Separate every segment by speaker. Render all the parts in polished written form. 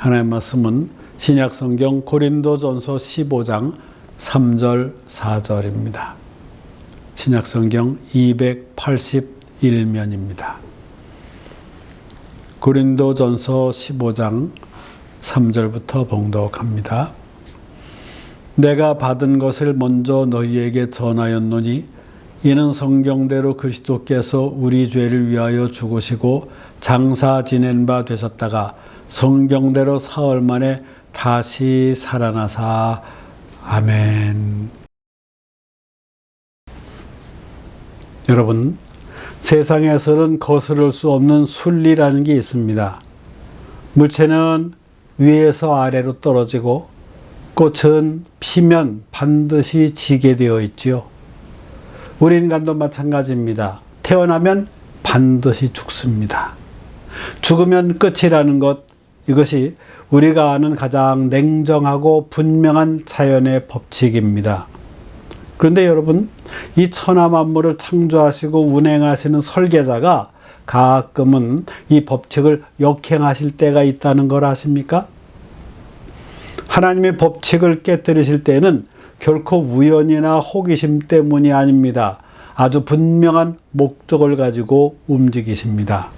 Speaker 1: 하나님의 말씀은 신약성경 고린도전서 15장 3절 4절입니다. 신약성경 281면입니다. 고린도전서 15장 3절부터 봉독합니다. 내가 받은 것을 먼저 너희에게 전하였노니 이는 성경대로 그리스도께서 우리 죄를 위하여 죽으시고 장사 지낸 바 되셨다가 성경대로 사흘 만에 다시 살아나사. 아멘. 여러분, 세상에서는 거스를 수 없는 순리라는 게 있습니다. 물체는 위에서 아래로 떨어지고 꽃은 피면 반드시 지게 되어 있지요. 우리 인간도 마찬가지입니다. 태어나면 반드시 죽습니다. 죽으면 끝이라는 것, 이것이 우리가 아는 가장 냉정하고 분명한 자연의 법칙입니다. 그런데 여러분, 이 천하 만물을 창조하시고 운행하시는 설계자가 가끔은 이 법칙을 역행하실 때가 있다는 걸 아십니까? 하나님의 법칙을 깨뜨리실 때는 결코 우연이나 호기심 때문이 아닙니다. 아주 분명한 목적을 가지고 움직이십니다.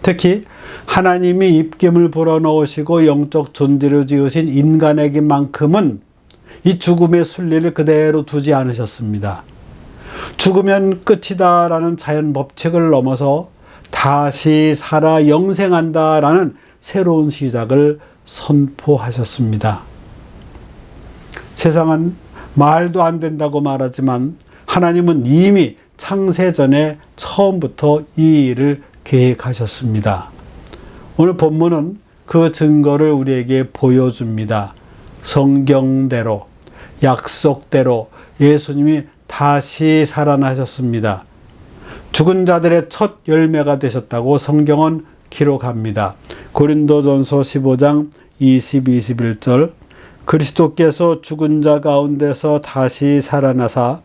Speaker 1: 특히 하나님이 입김을 불어넣으시고 영적 존재로 지으신 인간에게만큼은 이 죽음의 순리를 그대로 두지 않으셨습니다. 죽으면 끝이다라는 자연 법칙을 넘어서 다시 살아 영생한다라는 새로운 시작을 선포하셨습니다. 세상은 말도 안 된다고 말하지만 하나님은 이미 창세 전에 처음부터 이 일을 계획하셨습니다. 오늘 본문은 그 증거를 우리에게 보여줍니다. 성경대로, 약속대로 예수님이 다시 살아나셨습니다. 죽은 자들의 첫 열매가 되셨다고 성경은 기록합니다. 고린도전서 15장 20, 21절 그리스도께서 죽은 자 가운데서 다시 살아나사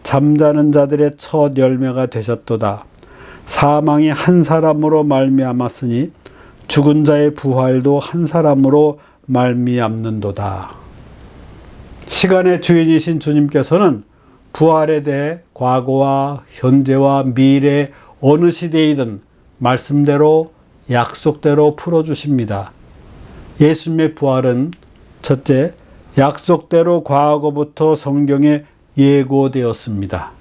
Speaker 1: 잠자는 자들의 첫 열매가 되셨도다. 사망이 한 사람으로 말미암았으니 죽은 자의 부활도 한 사람으로 말미암는도다. 시간의 주인이신 주님께서는 부활에 대해 과거와 현재와 미래 어느 시대이든 말씀대로 약속대로 풀어주십니다. 예수님의 부활은 첫째, 약속대로 과거부터 성경에 예고되었습니다.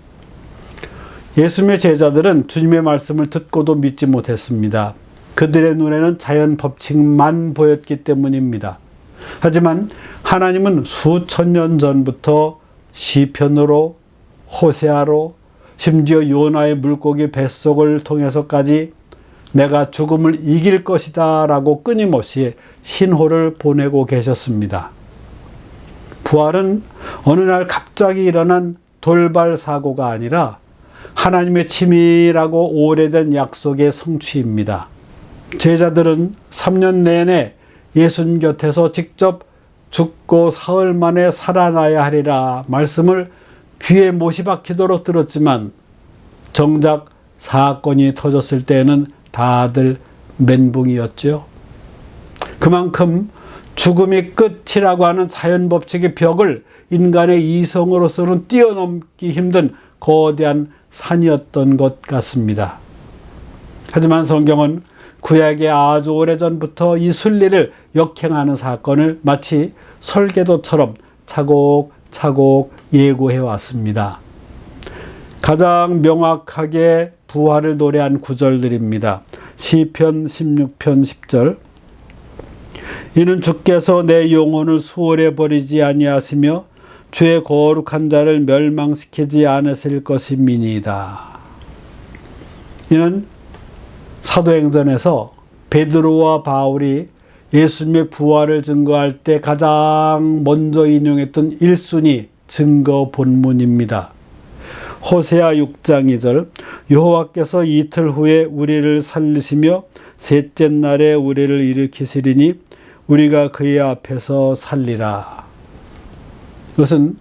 Speaker 1: 예수님의 제자들은 주님의 말씀을 듣고도 믿지 못했습니다. 그들의 눈에는 자연 법칙만 보였기 때문입니다. 하지만 하나님은 수천 년 전부터 시편으로, 호세아로, 심지어 요나의 물고기 뱃속을 통해서까지 내가 죽음을 이길 것이다 라고 끊임없이 신호를 보내고 계셨습니다. 부활은 어느 날 갑자기 일어난 돌발 사고가 아니라 하나님의 치밀하고 오래된 약속의 성취입니다. 제자들은 3년 내내 예수님 곁에서 직접 죽고 사흘 만에 살아나야 하리라 말씀을 귀에 못이 박히도록 들었지만 정작 사건이 터졌을 때는 다들 멘붕이었죠. 그만큼 죽음이 끝이라고 하는 자연법칙의 벽을 인간의 이성으로서는 뛰어넘기 힘든 거대한 산이었던 것 같습니다. 하지만 성경은 구약의 아주 오래전부터 이 순리를 역행하는 사건을 마치 설계도처럼 차곡차곡 예고해 왔습니다. 가장 명확하게 부활을 노래한 구절들입니다. 시편 16편 10절 이는 주께서 내 영혼을 수월해 버리지 아니하시며 주의 거룩한 자를 멸망시키지 않으실 것임이니이다. 이는 사도행전에서 베드로와 바울이 예수님의 부활을 증거할 때 가장 먼저 인용했던 1순위 증거 본문입니다. 호세아 6장 2절 여호와께서 이틀 후에 우리를 살리시며 셋째 날에 우리를 일으키시리니 우리가 그의 앞에서 살리라. 이것은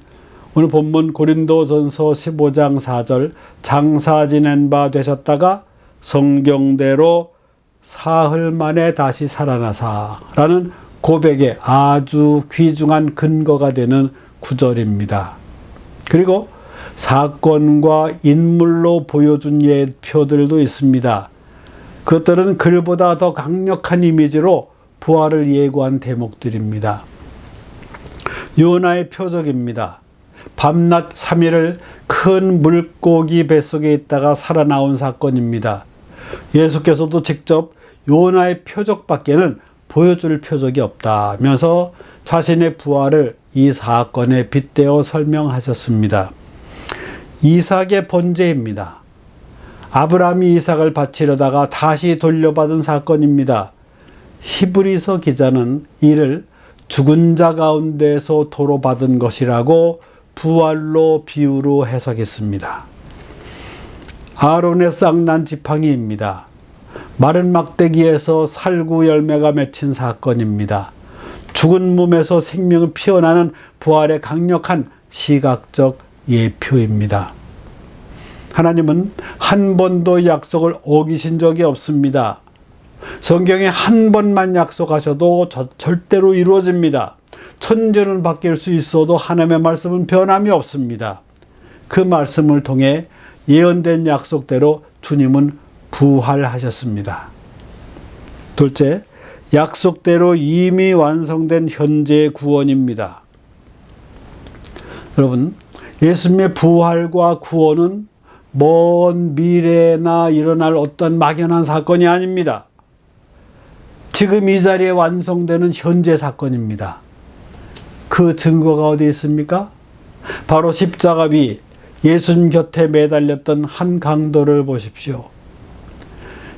Speaker 1: 오늘 본문 고린도전서 15장 4절 장사 지낸 바 되셨다가 성경대로 사흘 만에 다시 살아나사라는 고백에 아주 귀중한 근거가 되는 구절입니다. 그리고 사건과 인물로 보여준 예표들도 있습니다. 그것들은 글보다 더 강력한 이미지로 부활을 예고한 대목들입니다. 요나의 표적입니다. 밤낮 3일을 큰 물고기 뱃속에 있다가 살아나온 사건입니다. 예수께서도 직접 요나의 표적밖에는 보여줄 표적이 없다면서 자신의 부활을 이 사건에 빗대어 설명하셨습니다. 이삭의 번제입니다. 아브라함이 이삭을 바치려다가 다시 돌려받은 사건입니다. 히브리서 기자는 이를 죽은 자 가운데서 도로 받은 것이라고 부활로 비유로 해석했습니다. 아론의 쌍난 지팡이입니다. 마른 막대기에서 살구 열매가 맺힌 사건입니다. 죽은 몸에서 생명이 피어나는 부활의 강력한 시각적 예표입니다. 하나님은 한 번도 약속을 어기신 적이 없습니다. 성경에 한 번만 약속하셔도 절대로 이루어집니다. 천년은 바뀔 수 있어도 하나님의 말씀은 변함이 없습니다. 그 말씀을 통해 예언된 약속대로 주님은 부활하셨습니다. 둘째, 약속대로 이미 완성된 현재의 구원입니다. 여러분, 예수님의 부활과 구원은 먼 미래나 일어날 어떤 막연한 사건이 아닙니다. 지금 이 자리에 완성되는 현재 사건입니다. 그 증거가 어디 있습니까? 바로 십자가 위 예수님 곁에 매달렸던 한 강도를 보십시오.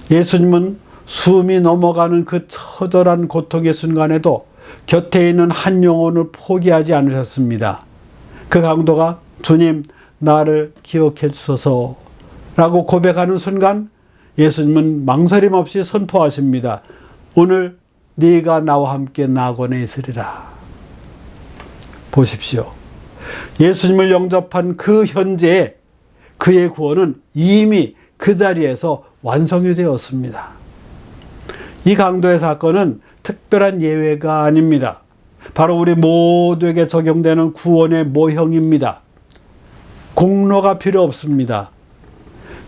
Speaker 1: 예수님은 숨이 넘어가는 그 처절한 고통의 순간에도 곁에 있는 한 영혼을 포기하지 않으셨습니다. 그 강도가 주님, 나를 기억해 주소서 라고 고백하는 순간 예수님은 망설임 없이 선포하십니다. 오늘 네가 나와 함께 낙원에 있으리라. 보십시오. 예수님을 영접한 그 현재에 그의 구원은 이미 그 자리에서 완성이 되었습니다. 이 강도의 사건은 특별한 예외가 아닙니다. 바로 우리 모두에게 적용되는 구원의 모형입니다. 공로가 필요 없습니다.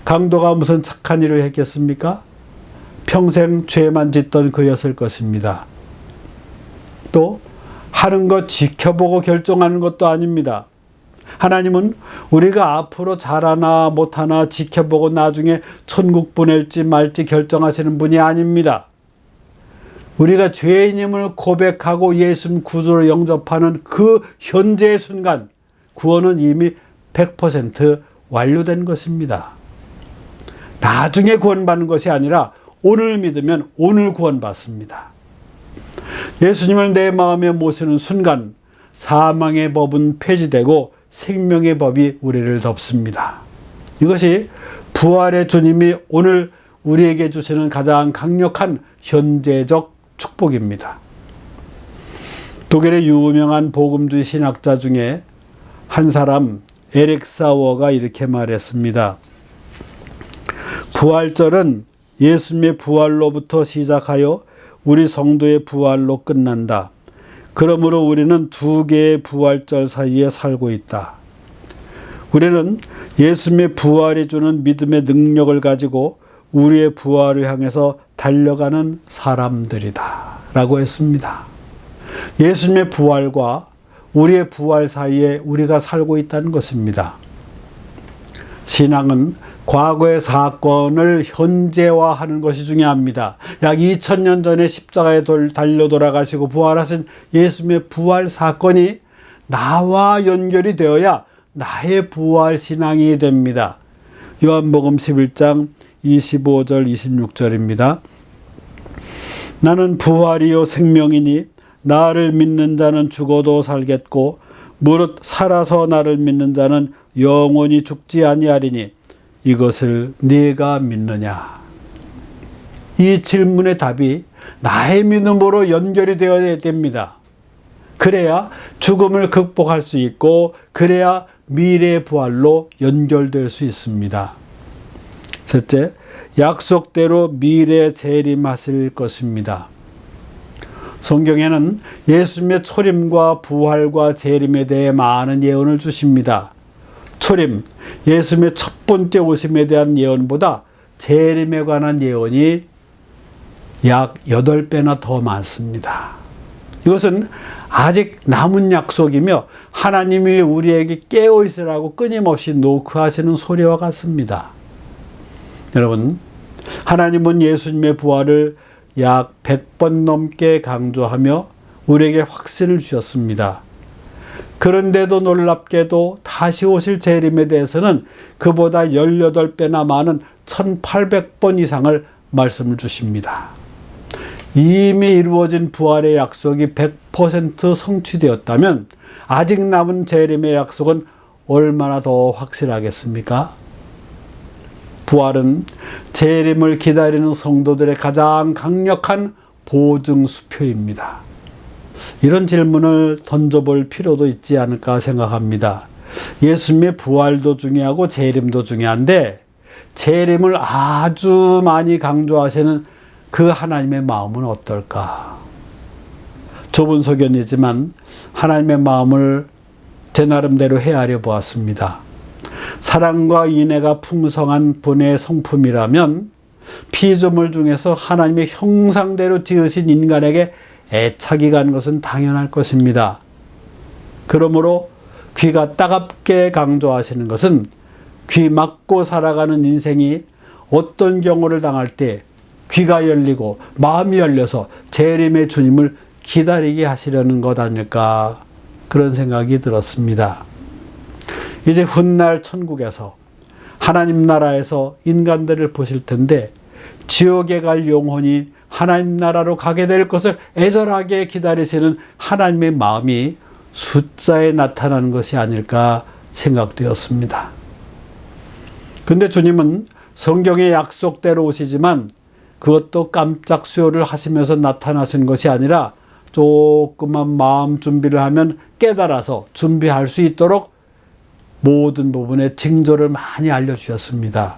Speaker 1: 강도가 무슨 착한 일을 했겠습니까? 평생 죄만 짓던 그였을 것입니다. 또 하는 것 지켜보고 결정하는 것도 아닙니다. 하나님은 우리가 앞으로 잘하나 못하나 지켜보고 나중에 천국 보낼지 말지 결정하시는 분이 아닙니다. 우리가 죄인임을 고백하고 예수님 구주로 영접하는 그 현재의 순간 구원은 이미 100% 완료된 것입니다. 나중에 구원받는 것이 아니라 오늘 믿으면 오늘 구원받습니다. 예수님을 내 마음에 모시는 순간 사망의 법은 폐지되고 생명의 법이 우리를 덮습니다. 이것이 부활의 주님이 오늘 우리에게 주시는 가장 강력한 현재적 축복입니다. 독일의 유명한 복음주의 신학자 중에 한 사람 에릭 사워가 이렇게 말했습니다. 부활절은 예수님의 부활로부터 시작하여 우리 성도의 부활로 끝난다. 그러므로 우리는 두 개의 부활절 사이에 살고 있다. 우리는 예수님의 부활이 주는 믿음의 능력을 가지고 우리의 부활을 향해서 달려가는 사람들이다 라고 했습니다. 예수님의 부활과 우리의 부활 사이에 우리가 살고 있다는 것입니다. 신앙은 과거의 사건을 현재화하는 것이 중요합니다. 약 2000년 전에 십자가에 달려 돌아가시고 부활하신 예수님의 부활 사건이 나와 연결이 되어야 나의 부활 신앙이 됩니다. 요한복음 11장 25절 26절입니다. 나는 부활이요 생명이니 나를 믿는 자는 죽어도 살겠고 무릇 살아서 나를 믿는 자는 영원히 죽지 아니하리니 이것을 네가 믿느냐? 이 질문의 답이 나의 믿음으로 연결이 되어야 됩니다. 그래야 죽음을 극복할 수 있고 그래야 미래의 부활로 연결될 수 있습니다. 셋째, 약속대로 미래 재림하실 것입니다. 성경에는 예수님의 초림과 부활과 재림에 대해 많은 예언을 주십니다. 초림, 예수님의 첫 번째 오심에 대한 예언보다 재림에 관한 예언이 약 8배나 더 많습니다. 이것은 아직 남은 약속이며 하나님이 우리에게 깨어있으라고 끊임없이 노크하시는 소리와 같습니다. 여러분, 하나님은 예수님의 부활을 약 100번 넘게 강조하며 우리에게 확신을 주셨습니다. 그런데도 놀랍게도 다시 오실 재림에 대해서는 그보다 18배나 많은 1800번 이상을 말씀을 주십니다. 이미 이루어진 부활의 약속이 100% 성취되었다면 아직 남은 재림의 약속은 얼마나 더 확실하겠습니까? 부활은 재림을 기다리는 성도들의 가장 강력한 보증수표입니다. 이런 질문을 던져볼 필요도 있지 않을까 생각합니다. 예수님의 부활도 중요하고 재림도 중요한데 재림을 아주 많이 강조하시는 그 하나님의 마음은 어떨까? 좁은 소견이지만 하나님의 마음을 제 나름대로 헤아려 보았습니다. 사랑과 인애가 풍성한 분의 성품이라면 피조물 중에서 하나님의 형상대로 지으신 인간에게 애착이 간 것은 당연할 것입니다. 그러므로 귀가 따갑게 강조하시는 것은 귀 막고 살아가는 인생이 어떤 경우를 당할 때 귀가 열리고 마음이 열려서 재림의 주님을 기다리게 하시려는 것 아닐까, 그런 생각이 들었습니다. 이제 훗날 천국에서 하나님 나라에서 인간들을 보실 텐데 지옥에 갈 영혼이 하나님 나라로 가게 될 것을 애절하게 기다리시는 하나님의 마음이 숫자에 나타나는 것이 아닐까 생각되었습니다. 그런데 주님은 성경의 약속대로 오시지만 그것도 깜짝 수요를 하시면서 나타나신 것이 아니라 조금만 마음 준비를 하면 깨달아서 준비할 수 있도록 모든 부분의 징조를 많이 알려주셨습니다.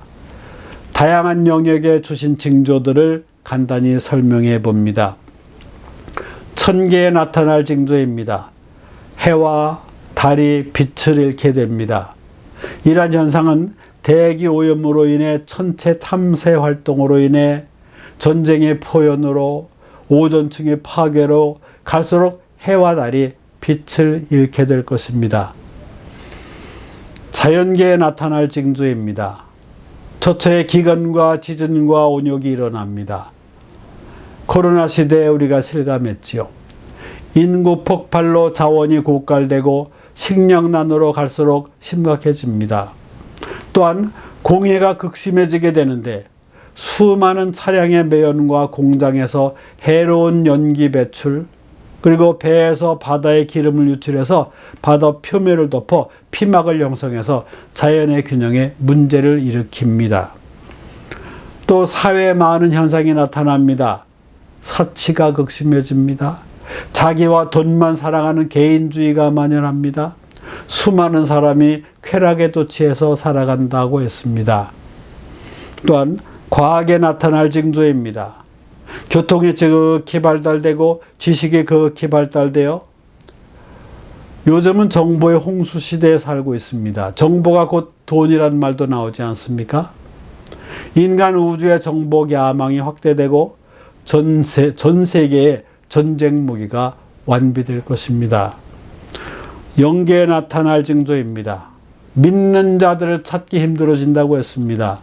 Speaker 1: 다양한 영역에 주신 징조들을 간단히 설명해 봅니다. 천계에 나타날 징조입니다. 해와 달이 빛을 잃게 됩니다. 이러한 현상은 대기 오염으로 인해 천체 탐사 활동으로 인해 전쟁의 포연으로 오존층의 파괴로 갈수록 해와 달이 빛을 잃게 될 것입니다. 자연계에 나타날 징조입니다. 처처에 기근과 지진과 온역이 일어납니다. 코로나 시대에 우리가 실감했지요. 인구 폭발로 자원이 고갈되고 식량난으로 갈수록 심각해집니다. 또한 공해가 극심해지게 되는데 수많은 차량의 매연과 공장에서 해로운 연기 배출, 그리고 배에서 바다에 기름을 유출해서 바다 표면을 덮어 피막을 형성해서 자연의 균형에 문제를 일으킵니다. 또 사회에 많은 현상이 나타납니다. 사치가 극심해집니다. 자기와 돈만 사랑하는 개인주의가 만연합니다. 수많은 사람이 쾌락에 도취해서 살아간다고 했습니다. 또한 과학에 나타날 징조입니다. 교통이 지극히 발달되고 지식이 극히 발달되어 요즘은 정보의 홍수 시대에 살고 있습니다. 정보가 곧 돈이란 말도 나오지 않습니까? 인간 우주의 정보 야망이 확대되고 전 세계의 전쟁 무기가 완비될 것입니다. 영계에 나타날 징조입니다. 믿는 자들을 찾기 힘들어진다고 했습니다.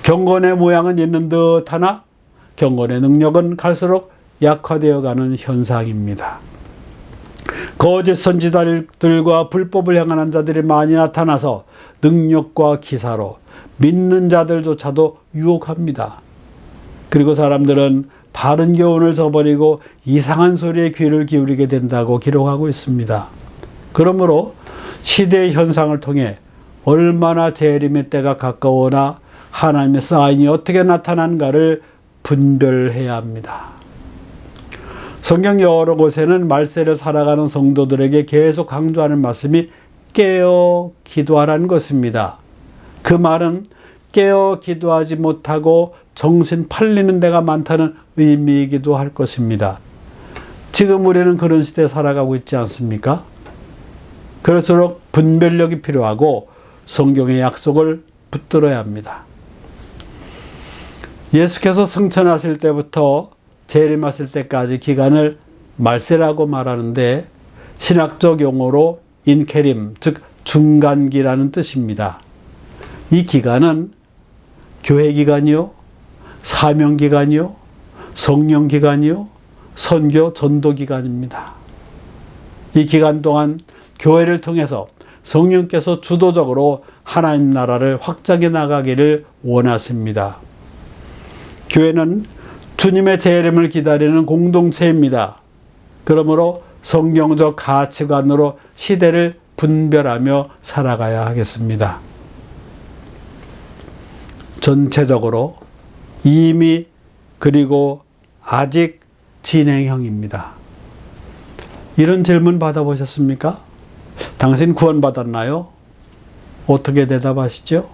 Speaker 1: 경건의 모양은 있는 듯 하나 경건의 능력은 갈수록 약화되어가는 현상입니다. 거짓 선지자들과 불법을 행하는 자들이 많이 나타나서 능력과 기사로 믿는 자들조차도 유혹합니다. 그리고 사람들은 바른 교훈을 저버리고 이상한 소리에 귀를 기울이게 된다고 기록하고 있습니다. 그러므로 시대의 현상을 통해 얼마나 재림의 때가 가까우나 하나님의 사인이 어떻게 나타난가를 분별해야 합니다. 성경 여러 곳에는 말세를 살아가는 성도들에게 계속 강조하는 말씀이 깨어 기도하라는 것입니다. 그 말은 깨어 기도하지 못하고 정신 팔리는 데가 많다는 의미이기도 할 것입니다. 지금 우리는 그런 시대에 살아가고 있지 않습니까? 그럴수록 분별력이 필요하고 성경의 약속을 붙들어야 합니다. 예수께서 승천하실 때부터 재림하실 때까지 기간을 말세라고 말하는데 신학적 용어로 인케림, 즉 중간기라는 뜻입니다. 이 기간은 교회 기간이요, 사명 기간이요, 성령 기간이요, 선교 전도 기간입니다. 이 기간 동안 교회를 통해서 성령께서 주도적으로 하나님 나라를 확장해 나가기를 원하십니다. 교회는 주님의 재림을 기다리는 공동체입니다. 그러므로 성경적 가치관으로 시대를 분별하며 살아가야 하겠습니다. 전체적으로 이미 그리고 아직 진행형입니다. 이런 질문 받아보셨습니까? 당신 구원받았나요? 어떻게 대답하시죠?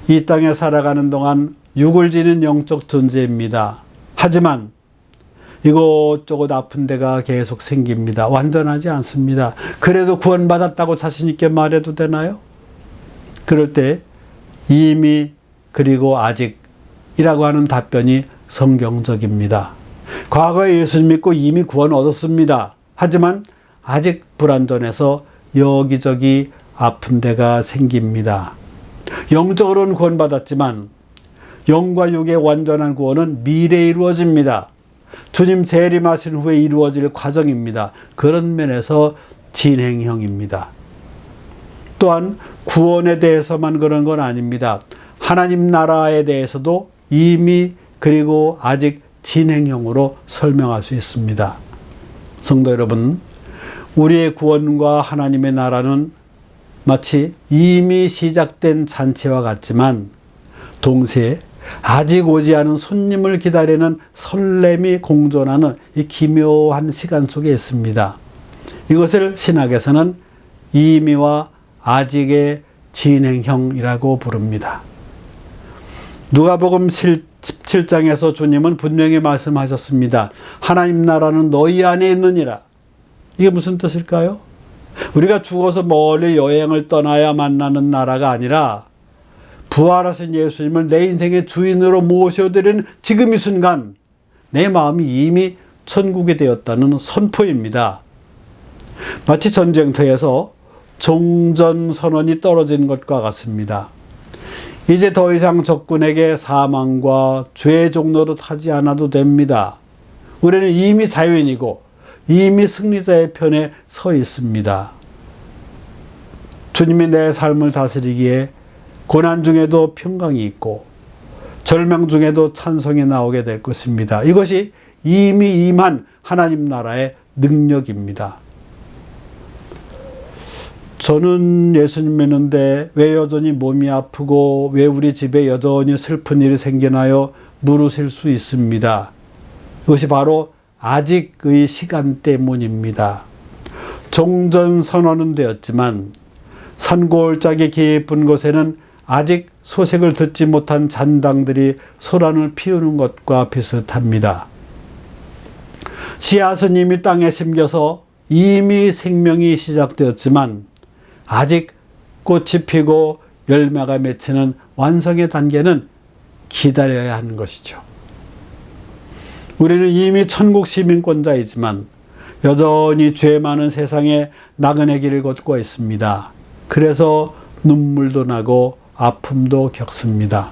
Speaker 1: 이 땅에 살아가는 동안 육을 지닌 영적 존재입니다. 하지만 이것저것 아픈 데가 계속 생깁니다. 완전하지 않습니다. 그래도 구원받았다고 자신 있게 말해도 되나요? 그럴 때 이미 그리고 아직이라고 하는 답변이 성경적입니다. 과거에 예수 믿고 이미 구원 얻었습니다. 하지만 아직 불완전해서 여기저기 아픈 데가 생깁니다. 영적으로는 구원받았지만 영과 육의 완전한 구원은 미래에 이루어집니다. 주님 재림하신 후에 이루어질 과정입니다. 그런 면에서 진행형입니다. 또한 구원에 대해서만 그런 건 아닙니다. 하나님 나라에 대해서도 이미 그리고 아직 진행형으로 설명할 수 있습니다. 성도 여러분, 우리의 구원과 하나님의 나라는 마치 이미 시작된 잔치와 같지만 동시에 아직 오지 않은 손님을 기다리는 설렘이 공존하는 이 기묘한 시간 속에 있습니다. 이것을 신학에서는 이미와 아직의 진행형이라고 부릅니다. 누가복음 17장에서 주님은 분명히 말씀하셨습니다. 하나님 나라는 너희 안에 있느니라. 이게 무슨 뜻일까요? 우리가 죽어서 멀리 여행을 떠나야 만나는 나라가 아니라 부활하신 예수님을 내 인생의 주인으로 모셔드리는 지금 이 순간 내 마음이 이미 천국이 되었다는 선포입니다. 마치 전쟁터에서 종전선언이 떨어진 것과 같습니다. 이제 더 이상 적군에게 사망과 죄의 종로로 타지 않아도 됩니다. 우리는 이미 자유인이고 이미 승리자의 편에 서 있습니다. 주님이 내 삶을 다스리기에 고난 중에도 평강이 있고 절망 중에도 찬송이 나오게 될 것입니다. 이것이 이미 임한 하나님 나라의 능력입니다. 저는 예수님 믿는데 왜 여전히 몸이 아프고 왜 우리 집에 여전히 슬픈 일이 생기나요? 물으실 수 있습니다. 이것이 바로 아직의 시간 때문입니다. 종전선언은 되었지만 산골짜기 깊은 곳에는 아직 소식을 듣지 못한 잔당들이 소란을 피우는 것과 비슷합니다. 씨앗은 이미 땅에 심겨서 이미 생명이 시작되었지만 아직 꽃이 피고 열매가 맺히는 완성의 단계는 기다려야 하는 것이죠. 우리는 이미 천국 시민권자이지만 여전히 죄 많은 세상에 나그네 길을 걷고 있습니다. 그래서 눈물도 나고 아픔도 겪습니다.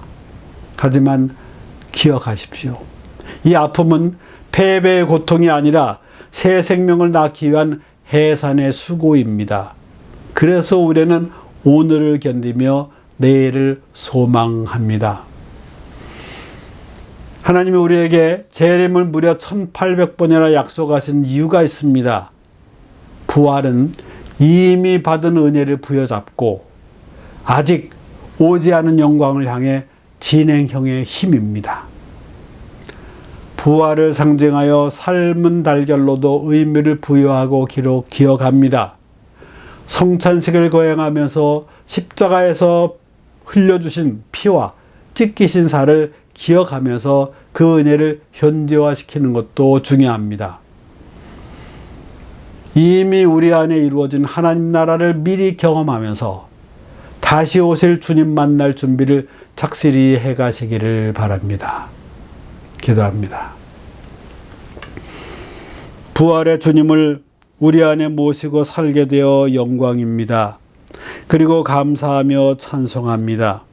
Speaker 1: 하지만 기억하십시오. 이 아픔은 패배의 고통이 아니라 새 생명을 낳기 위한 해산의 수고입니다. 그래서 우리는 오늘을 견디며 내일을 소망합니다. 하나님이 우리에게 재림을 무려 1800번이나 약속하신 이유가 있습니다. 부활은 이미 받은 은혜를 부여잡고 아직 오지 않은 영광을 향해 진행형의 힘입니다. 부활을 상징하여 삶은 달걀로도 의미를 부여하고 기억합니다. 성찬식을 거행하면서 십자가에서 흘려주신 피와 찢기신 살을 기억하면서 그 은혜를 현재화시키는 것도 중요합니다. 이미 우리 안에 이루어진 하나님 나라를 미리 경험하면서 다시 오실 주님 만날 준비를 착실히 해가시기를 바랍니다. 기도합니다. 부활의 주님을 우리 안에 모시고 살게 되어 영광입니다. 그리고 감사하며 찬송합니다.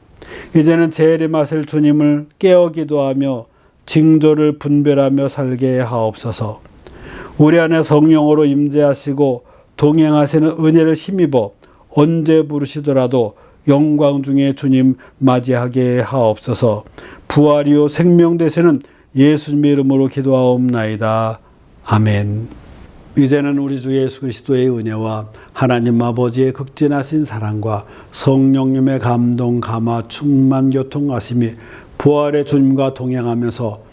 Speaker 1: 이제는 재림하실 주님을 깨어 기도하며 징조를 분별하며 살게 하옵소서. 우리 안에 성령으로 임재하시고 동행하시는 은혜를 힘입어 언제 부르시더라도 영광 중에 주님 맞이하게 하옵소서. 부활이요 생명 되시는 예수님의 이름으로 기도하옵나이다. 아멘. 이제는 우리 주 예수 그리스도의 은혜와 하나님 아버지의 극진하신 사랑과 성령님의 감동, 감화, 충만, 교통하심이 부활의 주님과 동행하면서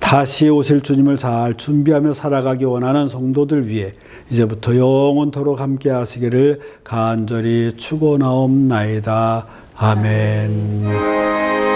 Speaker 1: 다시 오실 주님을 잘 준비하며 살아가기 원하는 성도들 위해 이제부터 영원토록 함께 하시기를 간절히 축원하옵나이다. 아멘.